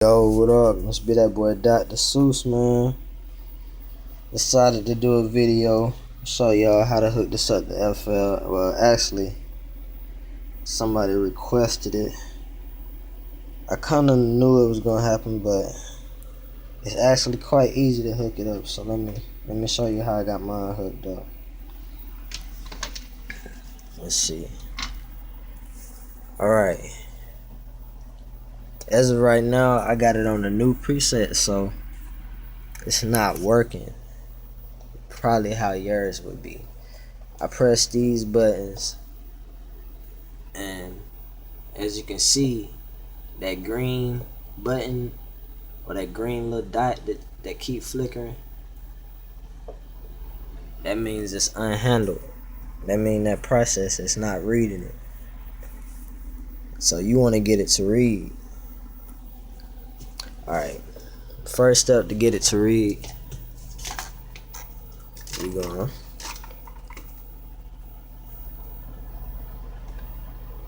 Yo, what up? Must be that boy Dr.Suce, man. Decided to do a video, show y'all how to hook this up to FL. Well, actually, somebody requested it. I kinda knew it was gonna happen, but it's actually quite easy to hook it up. So let me show you how I got mine hooked up. Let's see. Alright. As of right now, I got it on the new preset, so it's not working. Probably how yours would be. I press these buttons, and as you can see, that green button or that green little dot that keep flickering, that means it's unhandled. That means that process is not reading it. So you want to get it to read. Alright, first step to get it to read, we gonna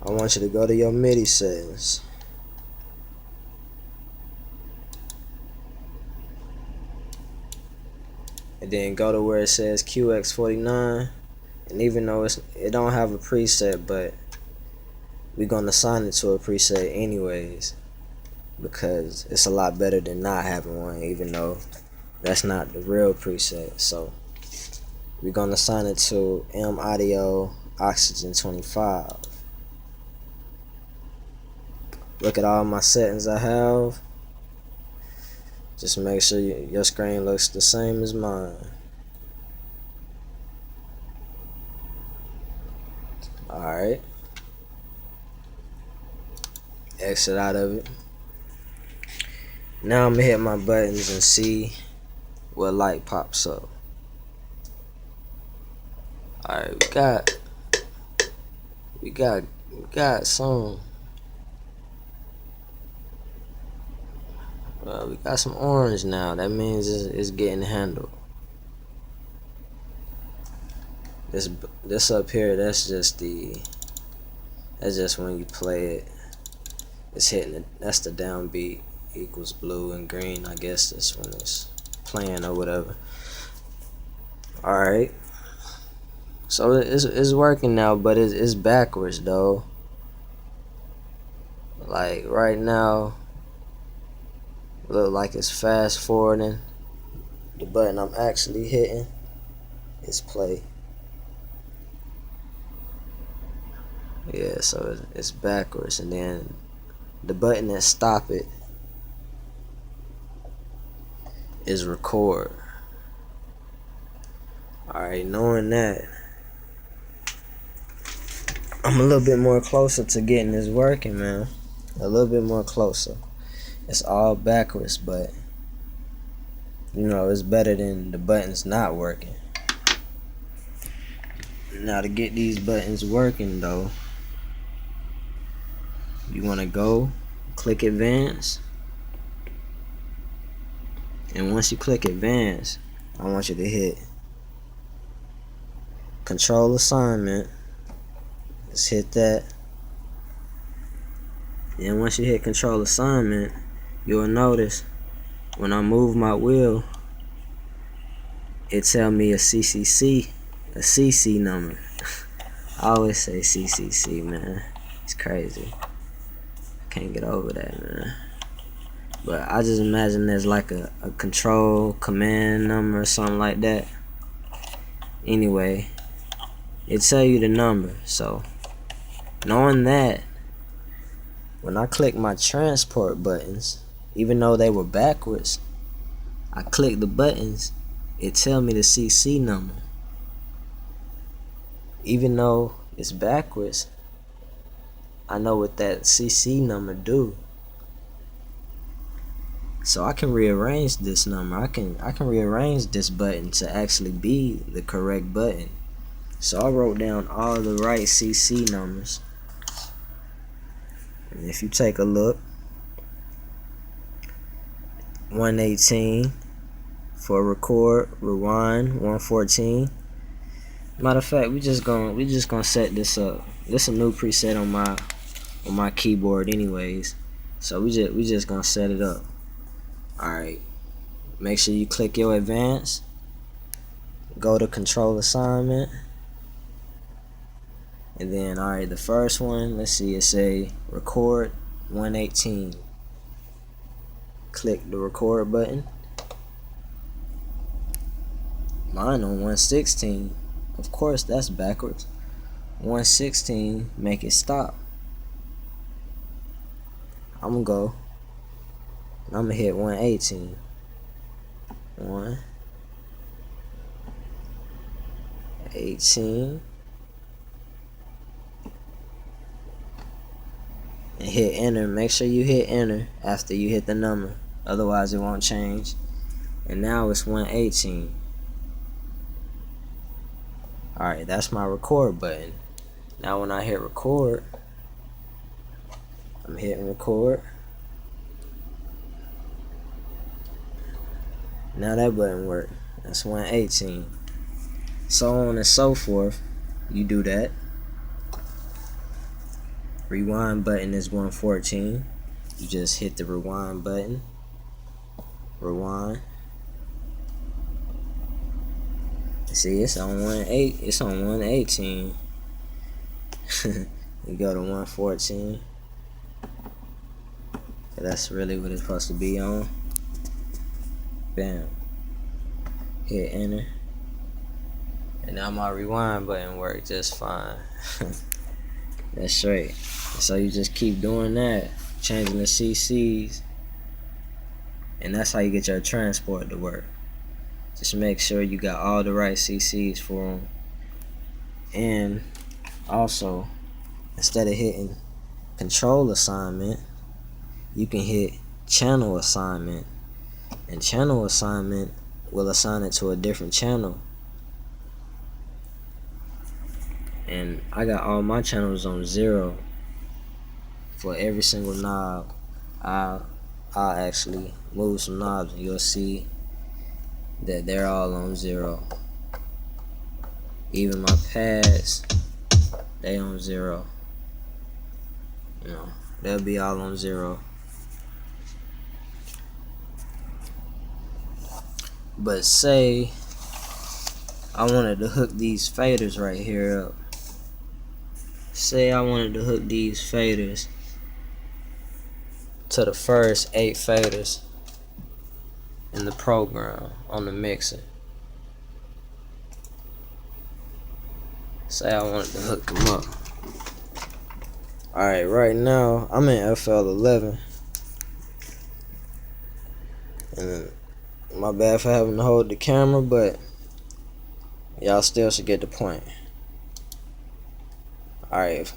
I want you to go to your Midi settings. And then go to where it says QX49. And even though it don't have a preset, but we're gonna assign it to a preset anyways, because it's a lot better than not having one, even though that's not the real preset. So we're gonna assign it to M Audio Oxygen 25. Look at all my settings I have. Just make sure your screen looks the same as mine. Alright. Exit out of it. Now I'm gonna hit my buttons and see what light pops up. Alright, we got some. Well, we got some orange now. That means it's getting handled. This up here, that's just when you play it. It's hitting it. That's the downbeat equals blue and green. I guess that's when it's playing or whatever. Alright. So it's working now, but it's backwards though. Like right now, look like it's fast forwarding. The button I'm actually hitting is play. Yeah, so it's backwards, and then the button that stop it is record. Alright, knowing that, I'm a little bit more closer to getting this working, man. A little bit more closer. It's all backwards, but you know, it's better than the buttons not working. Now to get these buttons working though, you want to go click advance, and once you click advance, I want you to hit control assignment. Just hit that, and once you hit control assignment, you'll notice when I move my wheel, it tell me a CC number. I always say CCC, man. It's crazy. Can't get over that, man. But I just imagine there's like a control command number or something like that. Anyway, it tell you the number. So knowing that, when I click my transport buttons, even though they were backwards, I click the buttons, it tell me the CC number. Even though it's backwards, I know what that CC number do. So I can rearrange this number. I can rearrange this button to actually be the correct button. So I wrote down all the right CC numbers. And if you take a look, 118 for record, rewind, 114. Matter of fact, we just gonna set this up. This is a new preset on my keyboard anyways. So we just gonna set it up. Alright, make sure you click your advanced, go to control assignment, and then alright, the first one, let's see, it say record 118. Click the record button. Mine on 116. Of course, that's backwards. 116, make it stop. I'm gonna go. I'm gonna hit 118. 118. And hit enter. Make sure you hit enter after you hit the number. Otherwise, it won't change. And now it's 118. Alright, that's my record button. Now when I hit record, I'm hitting record. Now that button worked. That's 118. So on and so forth. You do that. Rewind button is 114. You just hit the rewind button. Rewind. See, it's on 18. It's on 118. You go to 114. That's really what it's supposed to be on. Bam. Hit enter. And now my rewind button worked just fine. That's straight. So you just keep doing that, changing the CCs, and that's how you get your transport to work. Just make sure you got all the right CCs for them. And also, instead of hitting control assignment, you can hit channel assignment. And channel assignment will assign it to a different channel. And I got all my channels on 0 for every single knob. I'll actually move some knobs and you'll see that they're all on 0. Even my pads, they on 0. You know, they'll be all on 0. But say I wanted to hook these faders right here up. Say I wanted to hook these faders to the first 8 faders in the program on the mixer. Say I wanted to hook them up. Alright, right now I'm in FL11. And my bad for having to hold the camera, but y'all still should get the point. Alright,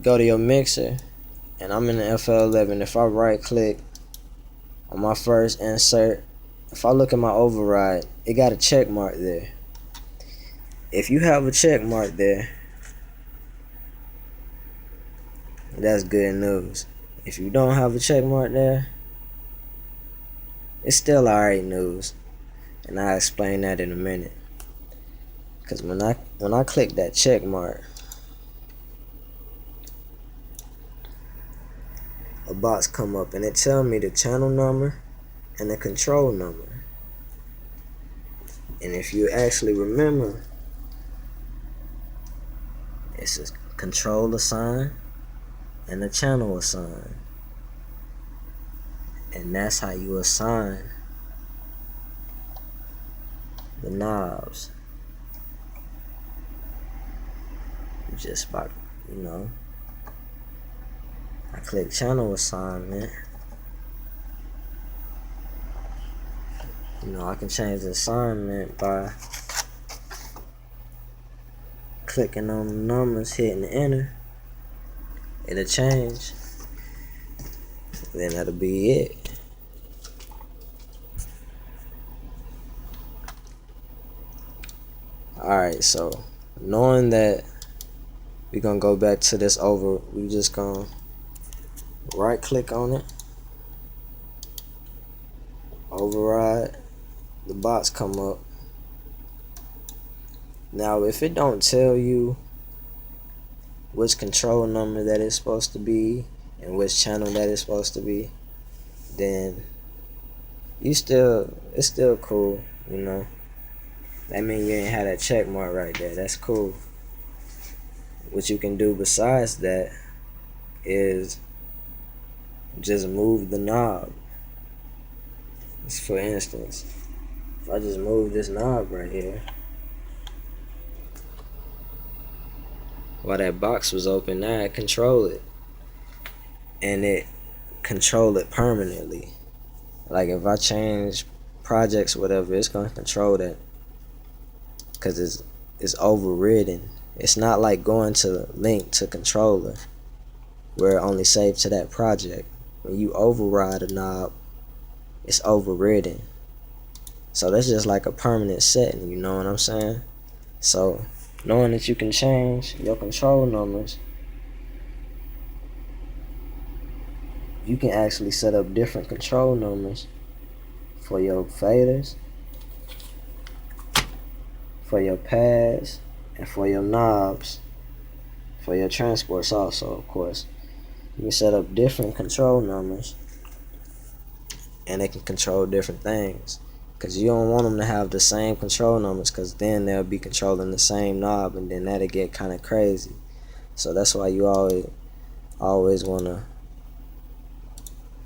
go to your mixer, and I'm in the FL11. If I right click on my first insert, if I look at my override, it got a check mark there. If you have a check mark there, that's good news. If you don't have a check mark there, it's still alright news, and I'll explain that in a minute. Cause when I click that check mark, a box come up and it tell me the channel number and the control number. And if you actually remember, it's a control assign and a channel assign. And that's how you assign the knobs. You just by, you know, I click channel assignment. You know, I can change the assignment by clicking on the numbers, hitting enter. It'll change. Then that'll be it. Alright, so knowing that we're gonna go back to this we just gonna right click on it, override, the box come up. Now if it don't tell you which control number that it's supposed to be, and which channel that is supposed to be, then it's still cool, you know. That mean you ain't had that check mark right there. That's cool. What you can do besides that is just move the knob. For instance, if I just move this knob right here, while that box was open, now I control it, and it control it permanently. Like if I change projects, whatever, it's gonna control that, cause it's overridden. It's not like going to link to controller where it only saved to that project. When you override a knob, it's overridden. So that's just like a permanent setting, you know what I'm saying? So knowing that you can change your control numbers, you can actually set up different control numbers for your faders, for your pads, and for your knobs, for your transports also, of course. You can set up different control numbers, and they can control different things, because you don't want them to have the same control numbers, because then they'll be controlling the same knob, and then that'll get kind of crazy. So that's why you always want to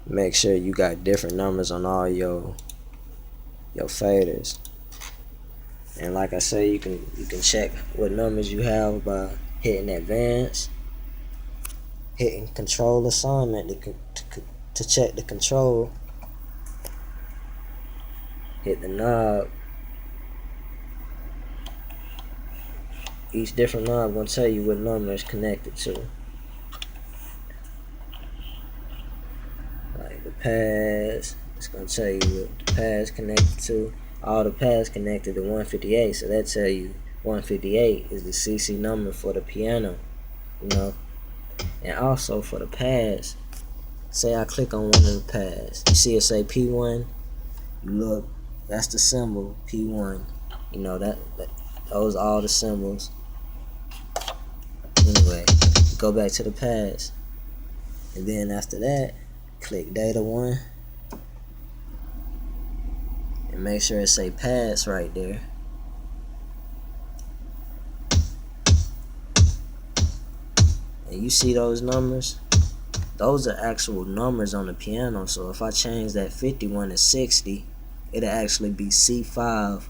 make sure you got different numbers on all your faders. And like I say, you can check what numbers you have by hitting advance, hitting control assignment to check the control, hit the knob. Each different knob gonna tell you what number it's connected to. Like the pads, it's gonna tell you what the pads connected to. All the pads connected to 158, so that tell you 158 is the CC number for the piano, you know. And also for the pads, say I click on one of the pads, you see it say P1, you look, that's the symbol P1, you know, that those are all the symbols. Anyway, go back to the pads, and then after that, click data 1, and make sure it say pads right there. And you see those numbers? Those are actual numbers on the piano. So if I change that 51 to 60, it'll actually be C5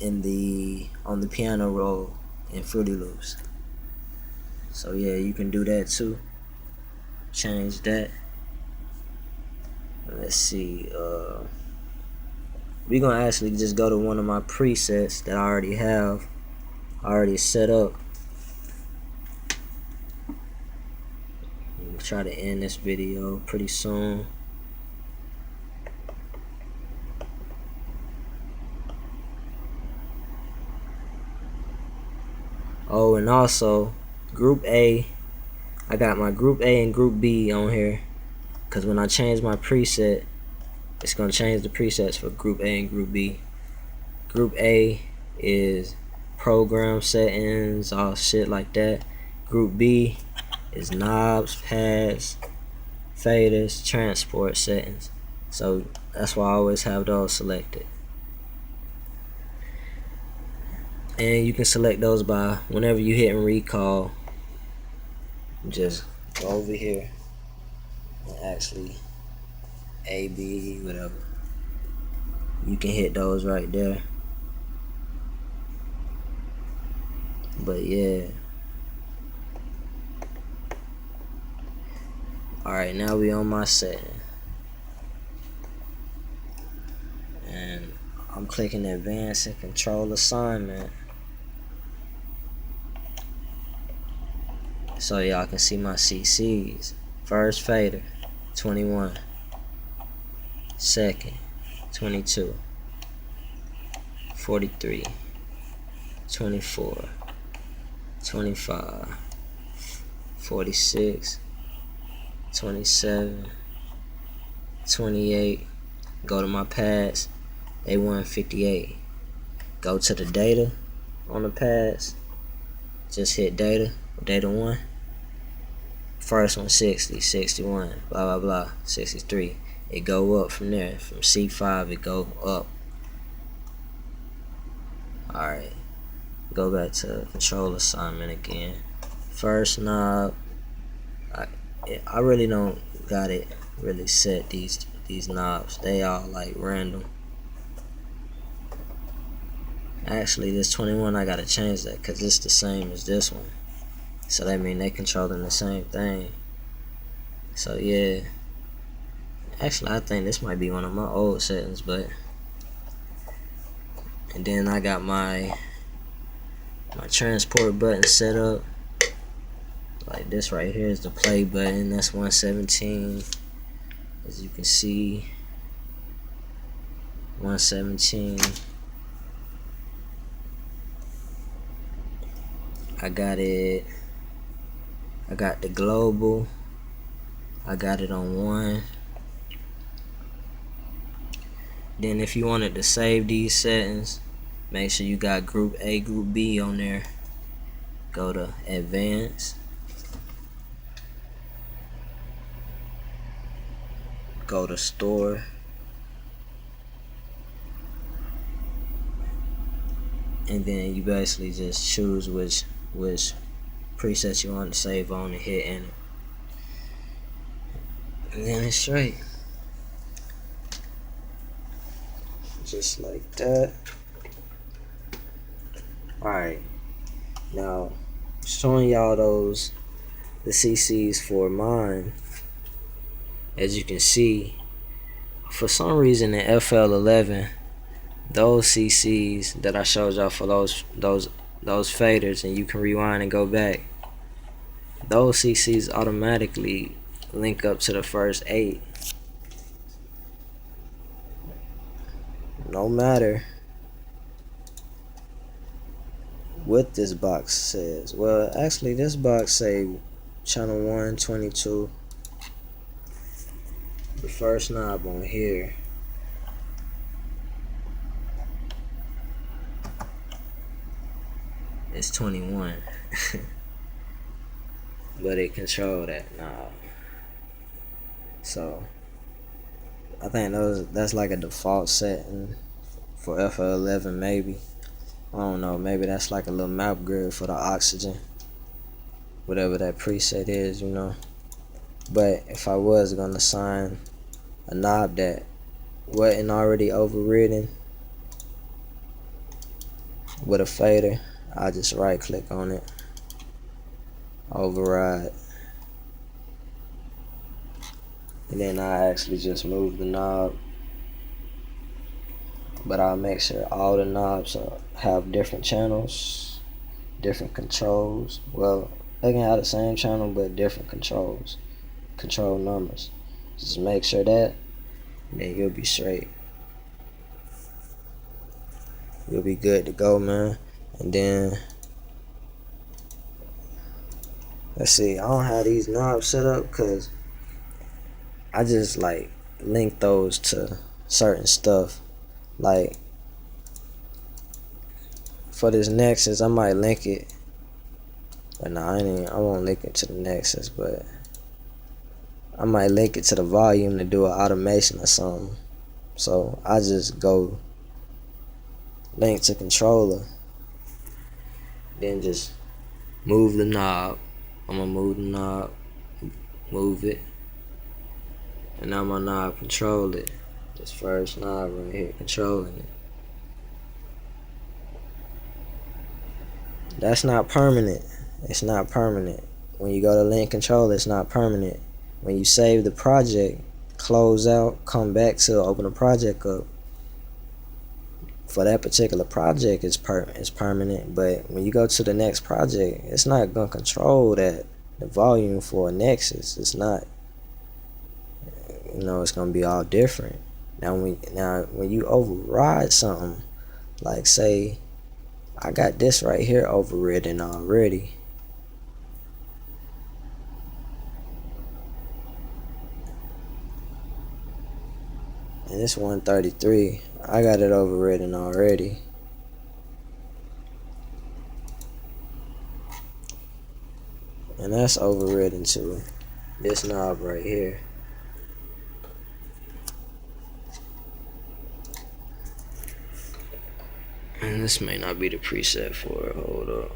on the piano roll in Fruity Loops. So yeah, you can do that too. Change that. Let's see. We're gonna actually just go to one of my presets that I already set up. Try to end this video pretty soon. Oh, and also group A, I got my group A and group B on here, because when I change my preset, it's gonna change the presets for group A and group B. Group A is program settings, all shit like that. Group B is knobs, pads, faders, transport settings. So that's why I always have those selected. And you can select those by whenever you hit recall, just go over here and actually A, B, whatever. You can hit those right there. But yeah. Alright, now we on my setting. And I'm clicking advance and control assignment, so y'all can see my CCs. First fader, 21. Second, 22. 43. 24. 25. 46. 27. 28. Go to my pads, A158. Go to the data on the pads. Just hit data 1. First one 60, 61, blah blah blah, 63. It go up from there. From C5 it go up. Alright, go back to control assignment again. First knob, I really don't got it really set, these knobs. They all like random. Actually, this 21, I gotta change that because it's the same as this one. So that means they controlling the same thing. So yeah. Actually, I think this might be one of my old settings, but. And then I got my transport button set up. Like this right here is the play button. That's 117. As you can see, 117. I got the global. I got it on 1. Then if you wanted to save these settings, make sure you got group A, group B on there. Go to advanced. Go to store. And then you basically just choose which preset you want to save on and hit enter. And then it's straight. Just like that. Alright. Now, showing y'all the CCs for mine. As you can see, for some reason in FL11, those CCs that I showed y'all for those faders, and you can rewind and go back, those CCs automatically link up to the first 8. No matter what this box says. Well, actually this box say channel 122. The first knob on here is 21. But it control that knob. So I think that's like a default setting for FL11 maybe. I don't know, maybe that's like a little map grid for the oxygen. Whatever that preset is, you know. But if I was gonna assign a knob that wasn't already overridden with a fader, I just right click on it, override, and then I actually just move the knob. But I'll make sure all the knobs have different channels, different controls. Well, they can have the same channel but different control numbers. Just make sure that, and then you'll be straight. You'll be good to go, man. And then let's see, I don't have these knobs set up because I just like link those to certain stuff. Like for this Nexus, I might link it, but no, I won't link it to the Nexus, but I might link it to the volume to do an automation or something. So I just go link to controller, then just move the knob. I'm gonna move the knob, move it, and now my knob control it. This first knob right here controlling it. That's not permanent. It's not permanent. When you go to link control, it's not permanent. When you save the project, close out, come back to open the project up, for that particular project it's permanent. But when you go to the next project, it's not gonna control the volume for a Nexus. It's not. You know, it's gonna be all different. Now when you override something, like say I got this right here overridden already, and it's 133, I got it overridden already. and that's overridden to this knob right here. And this may not be the preset for it. Hold up.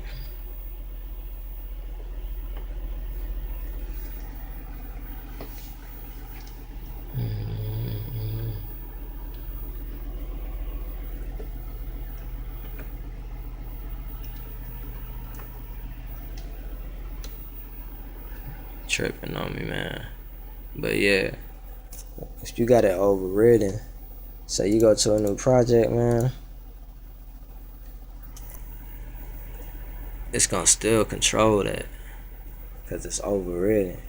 Tripping on me, man. But yeah, if you got it overridden, so you go to a new project, man, it's gonna still control that because it's overridden.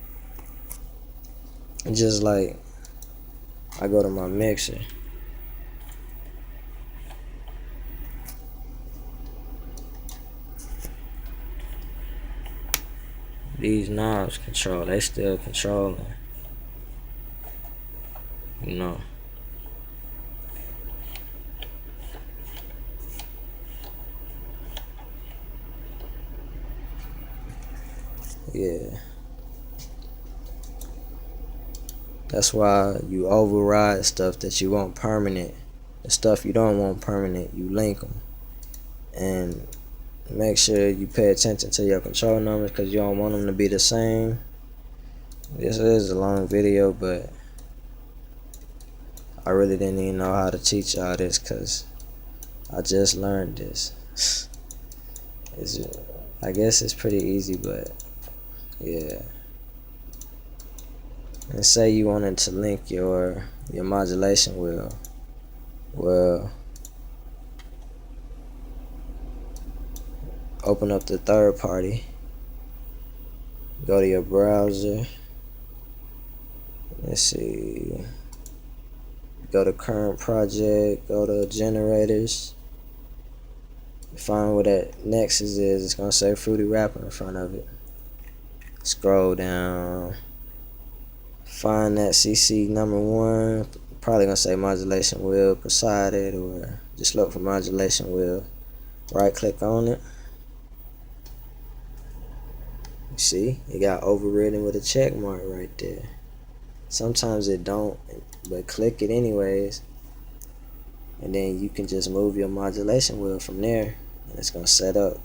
And just like I go to my mixer, these knobs control, they still controlling, you know. Yeah, that's why you override stuff that you want permanent. The stuff you don't want permanent, you link them. And make sure you pay attention to your control numbers because you don't want them to be the same. This is a long video, but I really didn't even know how to teach y'all this because I just learned this. I guess it's pretty easy, but yeah. And say you wanted to link your modulation wheel. Well, open up the third party, go to your browser, let's see, go to current project, go to generators, find where that Nexus is. It's gonna say Fruity Wrapper in front of it. Scroll down, find that CC number 1, probably gonna say modulation wheel beside it, or just look for modulation wheel, right click on it. You see, it got overridden with a check mark right there. Sometimes it don't, but click it anyways, and then you can just move your modulation wheel from there, and it's gonna set up,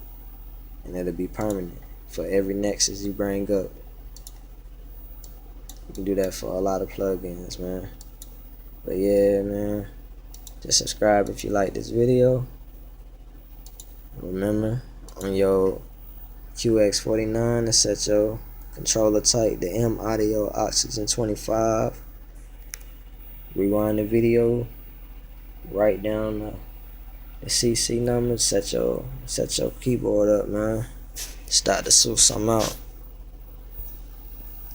and it'll be permanent for every Nexus you bring up. You can do that for a lot of plugins, man. But yeah, man, just subscribe if you like this video. Remember, on your QX49 to set your controller type, the M audio oxygen 25. Rewind the video, write down the CC number, set your keyboard up, man. It's Dr.Suce, I'm out.